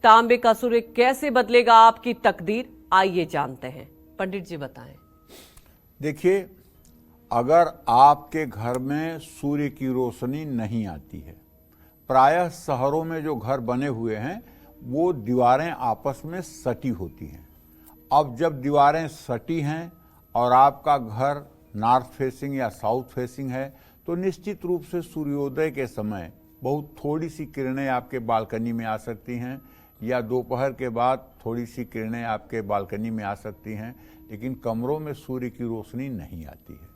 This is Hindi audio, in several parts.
तांबे का सूर्य कैसे बदलेगा आपकी तकदीर, आइए जानते हैं। पंडित जी बताएं। देखिए, अगर आपके घर में सूर्य की रोशनी नहीं आती है, प्रायः शहरों में जो घर बने हुए हैं वो दीवारें आपस में सटी होती हैं। अब जब दीवारें सटी हैं और आपका घर नॉर्थ फेसिंग या साउथ फेसिंग है तो निश्चित रूप से सूर्योदय के समय बहुत थोड़ी सी किरणें आपके बालकनी में आ सकती हैं, या दोपहर के बाद थोड़ी सी किरणें आपके बालकनी में आ सकती हैं, लेकिन कमरों में सूर्य की रोशनी नहीं आती है।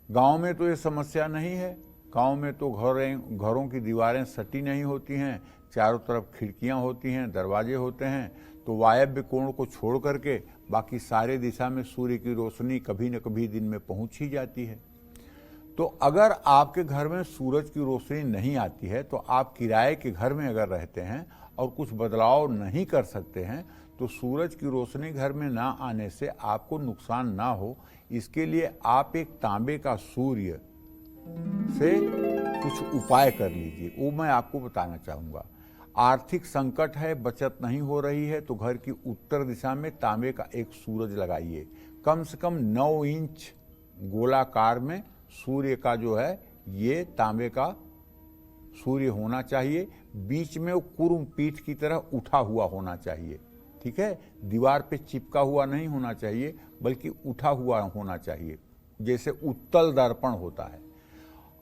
गांव में तो ये समस्या नहीं है। गांव में तो घरों की दीवारें सटी नहीं होती हैं, चारों तरफ खिड़कियां होती हैं, दरवाजे होते हैं, तो वायव्य कोण को छोड़ करके बाकी सारे दिशा में सूर्य की रोशनी कभी न कभी दिन में पहुंच ही जाती है। तो अगर आपके घर में सूरज की रोशनी नहीं आती है तो आप किराए के घर में अगर रहते हैं और कुछ बदलाव नहीं कर सकते हैं, तो सूरज की रोशनी घर में ना आने से आपको नुकसान ना हो, इसके लिए आप एक तांबे का सूर्य से कुछ उपाय कर लीजिए। वो मैं आपको बताना चाहूँगा। आर्थिक संकट है, बचत नहीं हो रही है, तो घर की उत्तर दिशा में तांबे का एक सूरज लगाइए। कम से कम 9 इंच गोलाकार में सूर्य का जो है ये तांबे का सूर्य होना चाहिए। बीच में वो कुरुम पीठ की तरह उठा हुआ होना चाहिए, ठीक है। दीवार पे चिपका हुआ नहीं होना चाहिए, बल्कि उठा हुआ होना चाहिए, जैसे उत्तल दर्पण होता है।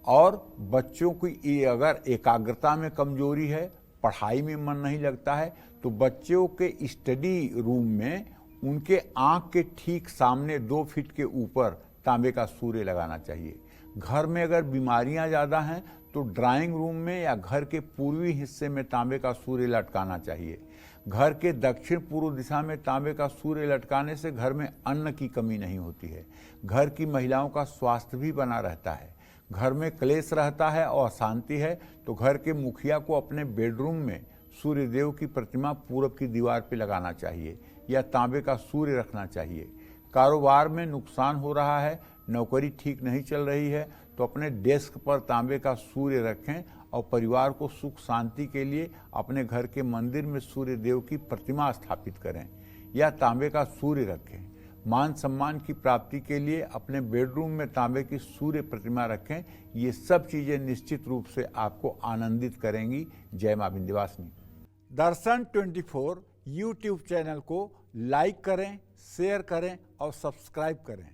और बच्चों की अगर एकाग्रता में कमजोरी है, पढ़ाई में मन नहीं लगता है, तो बच्चों के स्टडी रूम में उनके आंख के ठीक सामने 2 फीट के ऊपर तांबे का सूर्य लगाना चाहिए। घर में अगर बीमारियां ज़्यादा हैं तो ड्राइंग रूम में या घर के पूर्वी हिस्से में तांबे का सूर्य लटकाना चाहिए। घर के दक्षिण पूर्व दिशा में तांबे का सूर्य लटकाने से घर में अन्न की कमी नहीं होती है। घर की महिलाओं का स्वास्थ्य भी बना रहता है। घर में क्लेश रहता है और अशांति है तो घर के मुखिया को अपने बेडरूम में सूर्यदेव की प्रतिमा पूरब की दीवार पर लगाना चाहिए या तांबे का सूर्य रखना चाहिए। कारोबार में नुकसान हो रहा है, नौकरी ठीक नहीं चल रही है, तो अपने डेस्क पर तांबे का सूर्य रखें और परिवार को सुख शांति के लिए अपने घर के मंदिर में सूर्य देव की प्रतिमा स्थापित करें या तांबे का सूर्य रखें। मान सम्मान की प्राप्ति के लिए अपने बेडरूम में तांबे की सूर्य प्रतिमा रखें। ये सब चीजें निश्चित रूप से आपको आनंदित करेंगी। जय मां विंध्यवासिनी। दर्शन 24 यूट्यूब चैनल को लाइक करें, शेयर करें और सब्सक्राइब करें।